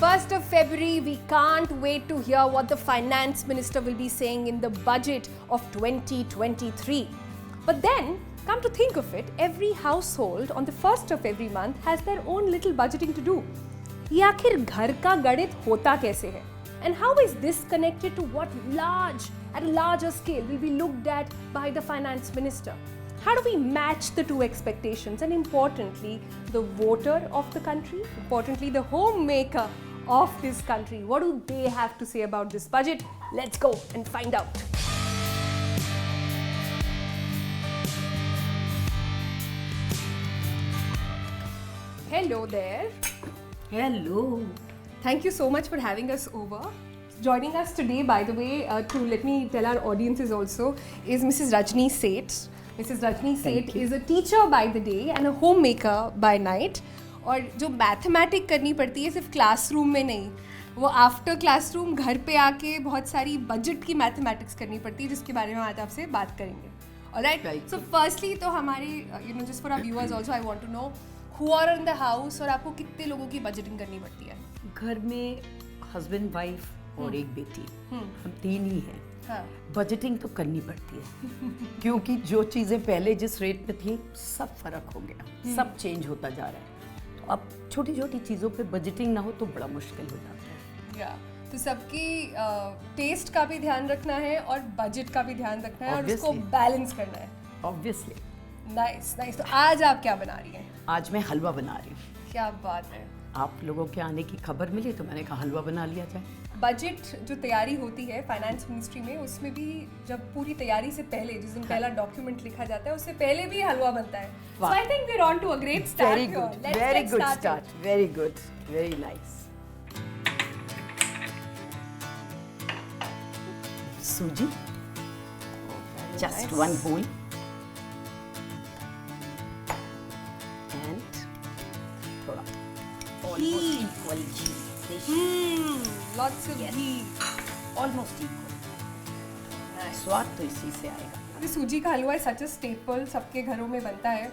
1st of February, we can't wait to hear what the finance minister will be saying in the budget of 2023. But then, come to think of it, every household on the 1st of every month has their own little budgeting to do. ये आखिर घर का गणित होता कैसे है? And how is this connected to what at a larger scale will be looked at by the finance minister? How do we match the two expectations? And importantly, the voter of the country, importantly, the homemaker of this country, what do they have to say about this budget? Let's go and find out. Hello there. Hello. Thank you so much for having us over. Joining us today, by the way, to let me tell our audiences also, is Mrs. Rajni Seths. Mrs. Rajni Seths is a teacher by the day and a homemaker by night. और जो mathematic करनी पड़ती है सिर्फ classroom में नहीं, वो after classroom घर पे आके बहुत सारी बजट की मैथमेटिक्स करनी पड़ती है, जिसके बारे में आज आपसे बात करेंगे. ऑलराइट. सो फर्स्टली तो हमारे just for our viewers also I want to know who are in the house और आपको कितने लोगों की बजटिंग करनी पड़ती है? घर में हस्बैंड, वाइफ और एक बेटी, हम तीन ही हैं. हाँ. बजटिंग तो करनी पड़ती है क्योंकि जो चीज़ें पहले जिस रेट पे थी सब फर्क हो गया, सब चेंज होता जा रहा है. तो अब छोटी छोटी चीज़ों पे बजटिंग ना हो तो बड़ा मुश्किल हो जाता है. या तो सबकी टेस्ट का भी ध्यान रखना है और बजट का भी ध्यान रखना है और उसको बैलेंस करना है. ऑब्वियसली. Nice nice. तो आज आप क्या बना रही हैं? आज मैं हलवा बना रही हूँ. क्या बात है. आप लोगों के आने की खबर मिली तो मैंने कहा हलवा बना लिया जाए. बजट जो तैयारी होती है फाइनेंस मिनिस्ट्री में, उसमें भी जब पूरी तैयारी से पहले जिस दिन पहला डॉक्यूमेंट लिखा जाता है उससे पहले भी हलवा बनता है. So I think we're on to a great start. Very good. Very good start. Very good. Very nice. Suji. Just one bowl. And thoda almost equal ghee. Lots of ghee. Almost equal. स्वाद तो इसी से आएगा. ये सूजी का हलवा सच a staple, सबके घरों में बनता है.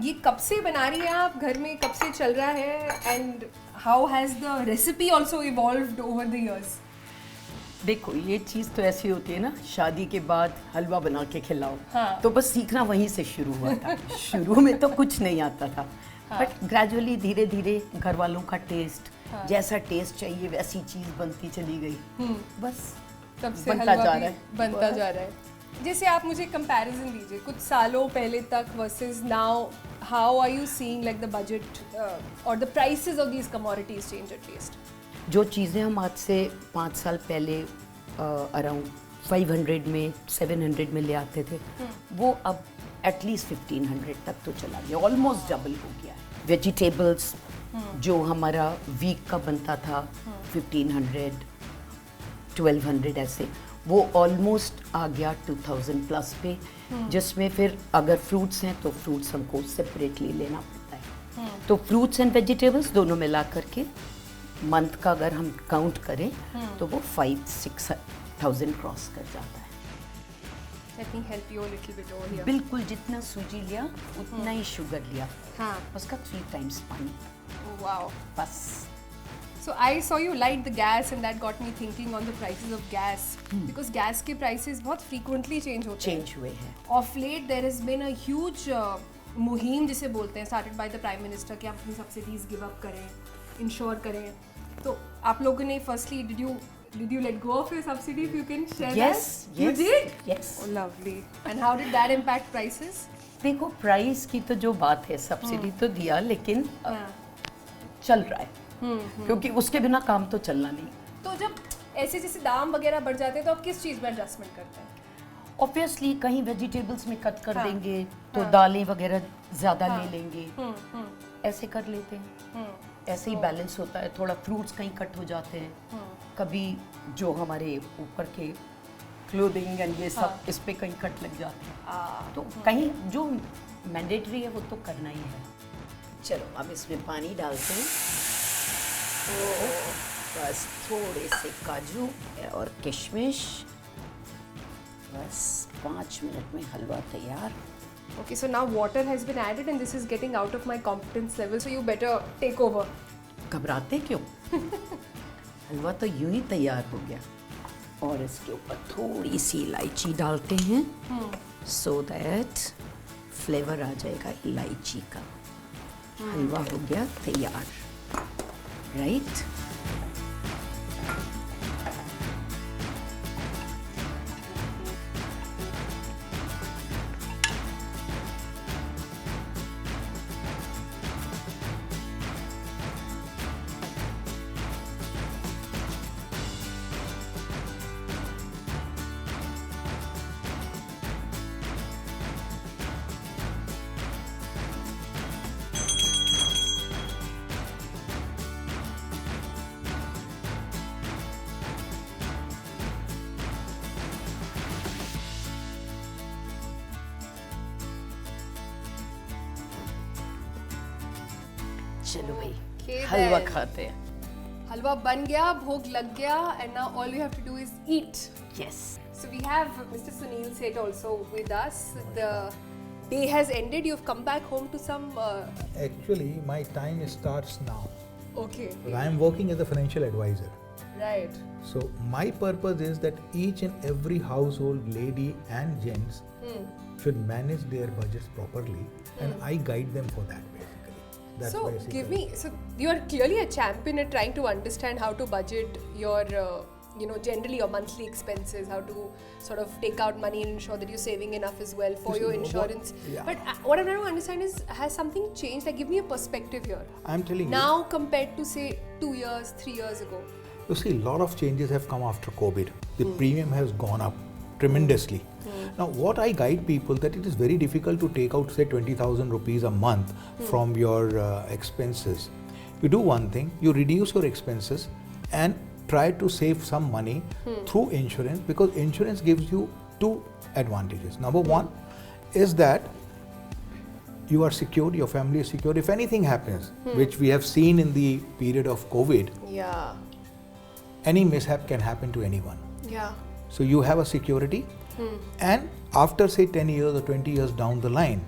ये कब से बना रही हैं आप, घर में कब से चल रहा है, and how has the recipe also evolved over the years? देखो, ये चीज़ तो ऐसी होती है ना, शादी के बाद हलवा बना के खिलाओ. हाँ. तो बस सीखना वहीं से शुरू हुआ था. शुरू में तो कुछ नहीं आता था. हाँ. बट ग्रेजुअली धीरे धीरे घर वालों का टेस्ट, हाँ. जैसा टेस्ट चाहिए वैसी चीज़ बनती चली गई. बस तब से बनता जा रहा है. बनता जा रहा है. जैसे आप मुझे कंपैरिजन दीजिए कुछ सालों पहले तक versus now, how are you seeing like the budget और the prices of these commodities change at least? जो चीज़ें हम आज से 5 साल पहले अराउंड 500 में 700 में ले आते थे, वो अब एटलीस्ट 1500 तक तो चला गया. ऑलमोस्ट डबल हो गया है. वेजिटेबल्स जो हमारा वीक का बनता था 1500 1200 ऐसे, वो ऑलमोस्ट आ गया 2000 प्लस पे. जिसमें फिर अगर फ्रूट्स हैं तो फ्रूट्स हमको सेपरेटली लेना पड़ता है. तो फ्रूट्स एंड वेजिटेबल्स दोनों मिला करके मंथ का अगर हम काउंट करें तो वो 5-6,000 क्रॉस कर जाता है. Let me help you a little bit over here. बिल्कुल जितना सूजी लिया उतना ही शुगर लिया. हाँ. उसका 3 times पानी. Oh, wow. बस. So I saw you light the gas and that got me thinking on the prices of gas because gas के prices बहुत frequently change होते हैं. Change हुए हैं. Of late there has been a huge मुहिम जिसे बोलते हैं started by the Prime Minister कि आप अपनी subsidies give up करें, insure करें. तो आप लोगों ने firstly did you let go of your subsidy, if you can share yes, that? Yes. You did? Yes. Oh, lovely. And how did that impact prices? देखो, प्राइस की तो जो बात है, सब्सिडी तो दिया लेकिन चल रहा है. क्योंकि उसके बिना काम तो चलना नहीं. तो जब ऐसे जैसे दाम वगैरह बढ़ जाते हैं तो आप किस चीज़ में एडजस्टमेंट करते हैं? ऑब्वियसली कहीं वेजिटेबल्स में कट कर देंगे तो दालें वगैरह ज़्यादा ले लेंगे. ऐसे कर लेते हैं. ऐसे ही बैलेंस होता है. थोड़ा फ्रूट्स कहीं कट हो जाते हैं. कभी जो हमारे ऊपर के क्लोथिंग एंड ये सब इस पे कहीं कट लग जाते हैं. तो कहीं जो मैंडेटरी है वो तो करना ही है. चलो अब इसमें पानी डालते हैं. बस थोड़े से काजू और किशमिश. बस 5 मिनट में हलवा तैयार. Okay, so now water has been added and this is getting out of my competence level, so you better take over. घबराते क्यों? हलवा तो यूं ही तैयार हो गया। और इसके ऊपर थोड़ी सी इलायची डालते हैं सो दैट फ्लेवर आ जाएगा इलायची का। हलवा हो गया तैयार, राइट? चलो भाई हलवा खाते हैं। हलवा बन गया, भोग लग गया, and now all we have to do is eat. Yes. So we have Mr. Sunil Seths also with us. The day has ended. You've come back home to some. Actually, my time starts now. Okay. I am working as a financial advisor. Right. So my purpose is that each and every household, lady and gents, should manage their budgets properly, and I guide them for that basically. That's So basically. give me. So you are clearly a champion at trying to understand how to budget your. Generally your monthly expenses, how to sort of take out money and ensure that you're saving enough as well for You see, your what- insurance. yeah. But what I'm trying to understand is, has something changed? Like, give me a perspective here. I'm telling Now compared to say 2 years, 3 years ago. you see, a lot of changes have come after COVID. The premium has gone up tremendously. Now, what I guide people that it is very difficult to take out say 20,000 rupees a month from your expenses. You do one thing: you reduce your expenses and try to save some money through insurance, because insurance gives you two advantages. Number one is that you are secured, your family is secured. If anything happens, which we have seen in the period of COVID, Yeah. any mishap can happen to anyone. Yeah. So you have a security, and after say 10 years or 20 years down the line,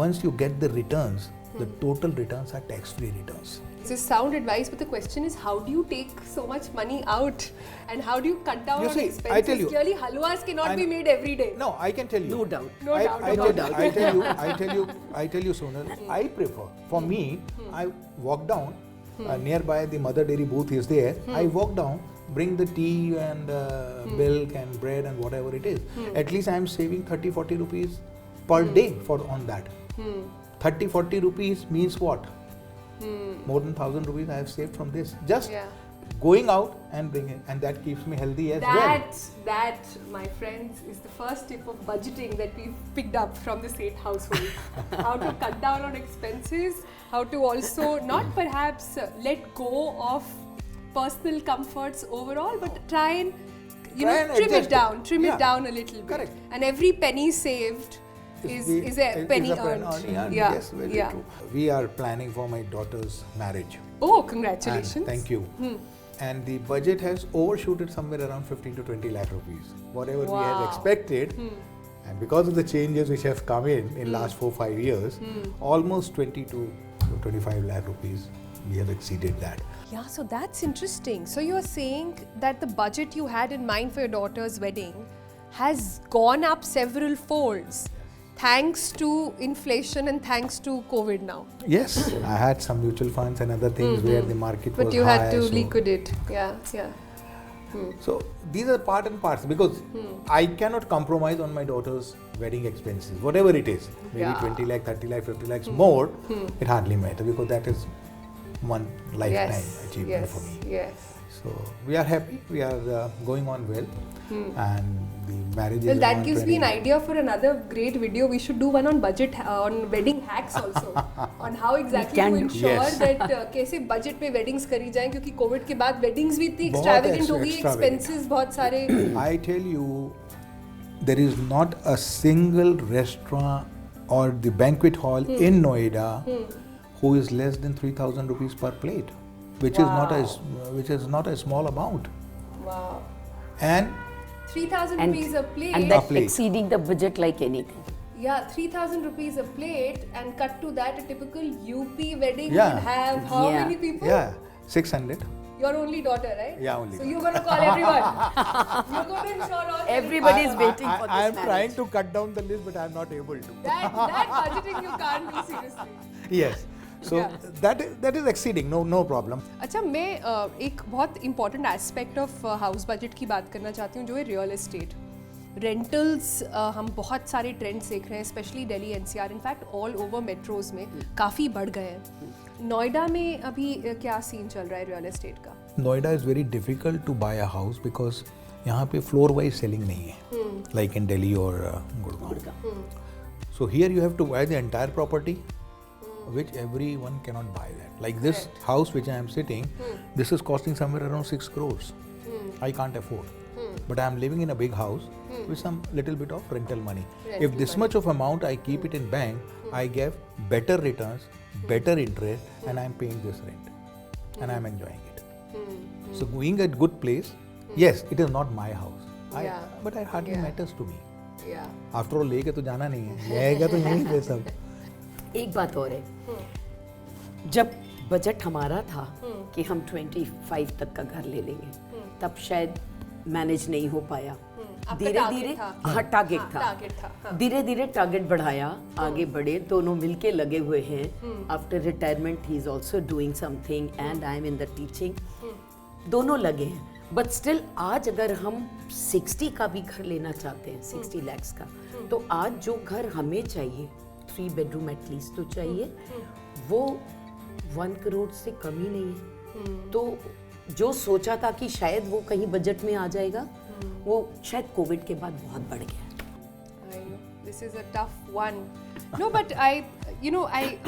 once you get the returns, the total returns are tax-free returns. This is sound advice, but the question is, how do you take so much money out, and how do you cut down You on see, expenses? I tell you- Clearly, halwas cannot be made every day. No, I can tell you. No doubt. No I, doubt I, about tell, that. I tell you, Sonal, I prefer. For me, I walk down. Nearby the mother dairy booth is there. I walk down, bring the tea and milk and bread and whatever it is. At least I am saving 30-40 rupees per day on that. 30-40 rupees means what? More than 1,000 rupees I have saved from this. Just Yeah. going out and bringing, and that keeps me healthy as well. That, my friends, is the first tip of budgeting that we've picked up from the Seth household. How to cut down on expenses, how to also not perhaps let go of personal comforts overall, but try and Try and trim adjust it down, Yeah. down a little bit. Correct. And every penny saved is a penny earned. Yeah. Yeah. Yes, very Yeah. true. We are planning for my daughter's marriage. Oh, congratulations. And thank you. And the budget has overshooted somewhere around 15 to 20 lakh rupees. Whatever we had Wow. expected. And because of the changes which have come in last 4-5 years, almost 20 to 25 lakh rupees, we have exceeded that. Yeah, so that's interesting. So you're saying that the budget you had in mind for your daughter's wedding has gone up several folds thanks to inflation and thanks to COVID now. Yes, I had some mutual funds and other things where the market was But you high. had to so- liquidate. Yeah, yeah. So these are part and parts, because I cannot compromise on my daughter's wedding expenses, whatever it is. Maybe Yeah. 20 lakh, 30 lakh, 50 lakhs more, it hardly matters, because that is one lifetime achievement for me. Yes. So we are happy, we are going on well, and the marriage Well, is that on gives me an 20 idea for another great video. We should do one on budget, on wedding hacks also, on how exactly can to do. ensure Yes. that कैसे budget में weddings करी जाएं, क्योंकि COVID के बाद weddings भी इतनी बहुत extravagant हो गई, extravagant. expenses बहुत सारे. I tell you, there is not a single restaurant or the banquet hall in Noida who is less than 3,000 rupees per plate, which is not a small amount. Wow. And 3,000 rupees a plate. And that plate. exceeding the budget like anything. Yeah, 3,000 rupees a plate, and cut to that, a typical UP wedding Yeah. would have how Yeah. many people? Yeah, 600. Your only daughter, right? Yeah, only So daughter. you're going to call everyone. You're going to ensure all. Everybody is waiting for this I am marriage. trying to cut down the list, but I am not able to. That budgeting you can't do seriously. Yes. So Yeah. that is exceeding. No problem. अच्छा, मैं एक बहुत important aspect of house budget की बात करना चाहती हूँ, जो है रियल एस्टेट रेंटल्स. हम बहुत सारे ट्रेंड्स देख रहे हैं, specially Delhi NCR, in fact all over metros में काफ़ी बढ़ गए हैं. नोएडा में अभी क्या सीन चल रहा है रियल एस्टेट का? Noida is very difficult to buy a house because यहाँ पे floor wise selling नहीं है, like in Delhi or Gurgaon. So here you have to buy the entire property, which everyone cannot buy that. Like this house which I am sitting, this is costing somewhere around 6 crores. I can't afford. But I am living in a big house with some little bit of rental money. If this much of amount I keep it in bank, I get better returns, better interest, and I am paying this rent, and I am enjoying it. So going at good place, yes, it is not my house. Yeah. But it hardly Yeah. matters to me. Yeah. After all, लेके तो जाना नहीं है, रहेगा तो यहीं पे सब. एक बात और है, जब बजट हमारा था कि हम 25 तक का घर ले लेंगे, तब शायद मैनेज नहीं हो पाया. धीरे धीरे टारगेट था. धीरे धीरे टारगेट बढ़ाया, आगे बढ़े, दोनों मिलके लगे हुए हैं. After retirement he is also doing something and I am in the teaching. दोनों लगे हैं. बट स्टिल आज अगर हम 60 का भी घर लेना चाहते हैं, 60 lakhs का, तो आज जो घर हमें चाहिए, 3 bedroom एटलीस्ट तो चाहिए, वो 1 करोड़ से कम ही नहीं है. तो जो सोचा था कि शायद वो कहीं बजट में आ जाएगा, वो शायद कोविड के बाद बहुत बढ़ गया. I know. This is a tough one. No, but I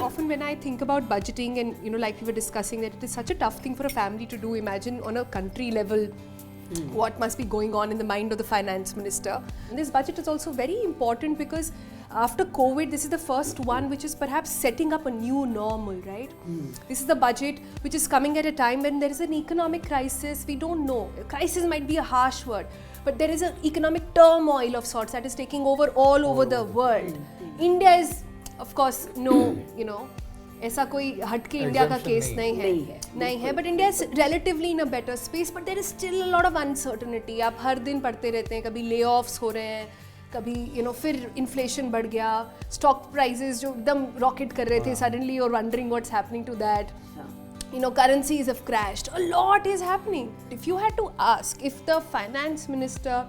often when I think about budgeting and, like we were discussing, that it is such a tough thing for a family to do. Imagine on a country level, what must be going on in the mind of the finance minister. And this budget is also very important because after COVID, this is the first one which is perhaps setting up a new normal, right? This is the budget which is coming at a time when there is an economic crisis. We don't know. Crisis might be a harsh word, but there is an economic turmoil of sorts that is taking over all over the world. India is, of course, ऐसा कोई हटके India का case नहीं है, but India is relatively in a better space, but there is still a lot of uncertainty. आप हर दिन पढ़ते रहते हैं, कभी ले ऑफ्स हो रहे हैं, कभी फिर इन्फ्लेशन बढ़ गया, स्टॉक प्राइसेस जो एकदम रॉकेट कर रहे थे, suddenly you are wondering what's happening to that. Currencies have crashed. A lot is happening. If you had to ask, if the finance minister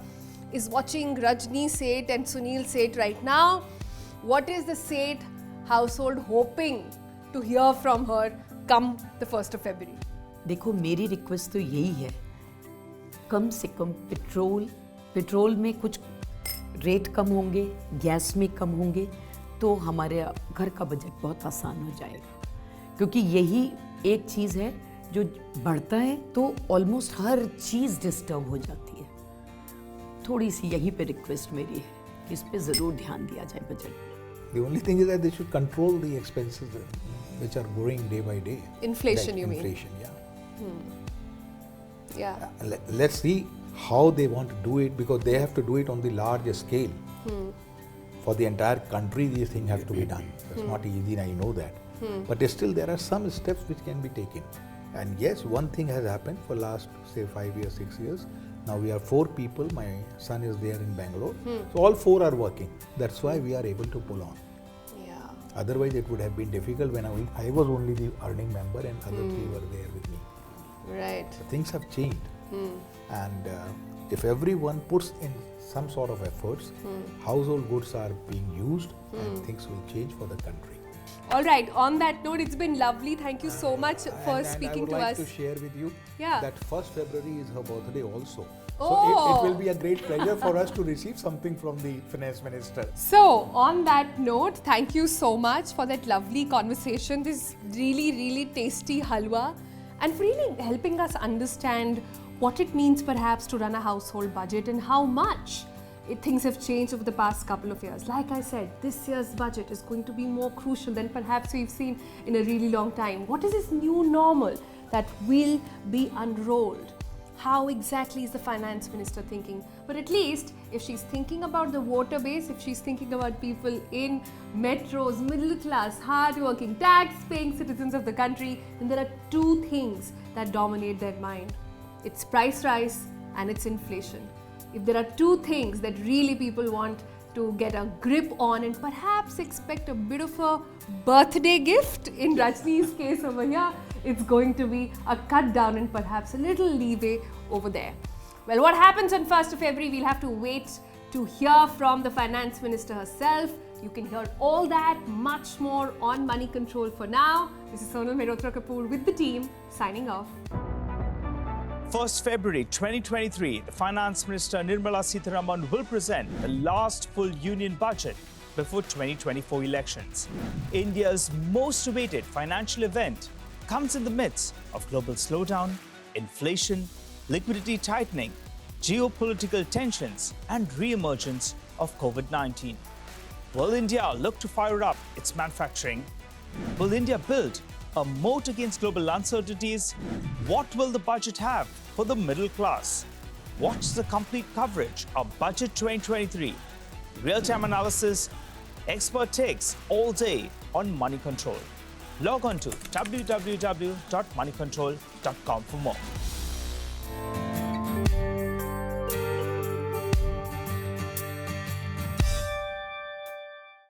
is watching Rajni Seth and Sunil Seth right now, what is the Seth household hoping to hear from her come the 1st of February? देखो, मेरी request तो यही है, कम से कम petrol में कुछ rate कम होंगे, gas में कम होंगे, तो हमारे घर का बजट बहुत आसान हो जाएगा. क्योंकि यही एक चीज़ है जो बढ़ता है तो ऑलमोस्ट हर चीज़ डिस्टर्ब हो जाती है. थोड़ी सी यहीं पे रिक्वेस्ट मेरी है कि इस पे ज़रूर ध्यान दिया जाए बजट में. The only thing is that they should control the expenses which are growing day by day. Inflation, like you mean? Inflation, yeah. Yeah. Let's see how they want to do it, because they have to do it on the larger scale. For the entire country, these things have to be done. It's not easy, I know that. But still, there are some steps which can be taken. And yes, one thing has happened for last, say, 5 years, 6 years. Now we are 4 people. My son is there in Bangalore. So all 4 are working. That's why we are able to pull on. Yeah. Otherwise, it would have been difficult when I was only the earning member and other 3 were there with me. Right. So things have changed. And if everyone puts in some sort of efforts, household goods are being used and things will change for the country. All right. On that note, it's been lovely. Thank you so much for speaking to I would us. like to share with you that 1st February is her birthday also. So it will be a great pleasure for us to receive something from the finance minister. So, on that note, thank you so much for that lovely conversation, this really, really tasty halwa, and for really helping us understand what it means perhaps to run a household budget and how much things have changed over the past couple of years. Like I said, this year's budget is going to be more crucial than perhaps we've seen in a really long time. What is this new normal that will be unrolled? how exactly is the finance minister thinking. But at least if she's thinking about the voter base, if she's thinking about people in metros, middle class, hard-working, tax-paying citizens of the country, then there are two things that dominate their mind. It's price rise and it's inflation. If there are two things that really people want to get a grip on and perhaps expect a bit of a birthday gift, in Rajni's case over here, it's going to be a cut down and perhaps a little leeway over there. Well, what happens on 1st of February, we'll have to wait to hear from the finance minister herself. You can hear all that, much more on Moneycontrol. For now, this is Sonal Mehrotra Kapoor with the team, signing off. 1st February 2023, the Finance Minister Nirmala Sitharman will present the last full union budget before 2024 elections. India's most awaited financial event comes in the midst of global slowdown, inflation, liquidity tightening, geopolitical tensions, and re-emergence of COVID-19. Will India look to fire up its manufacturing? Will India build a moat against global uncertainties? What will the budget have for the middle class? Watch the complete coverage of Budget 2023. Real-time analysis, expert takes all day on Moneycontrol. Log on to www.moneycontrol.com for more.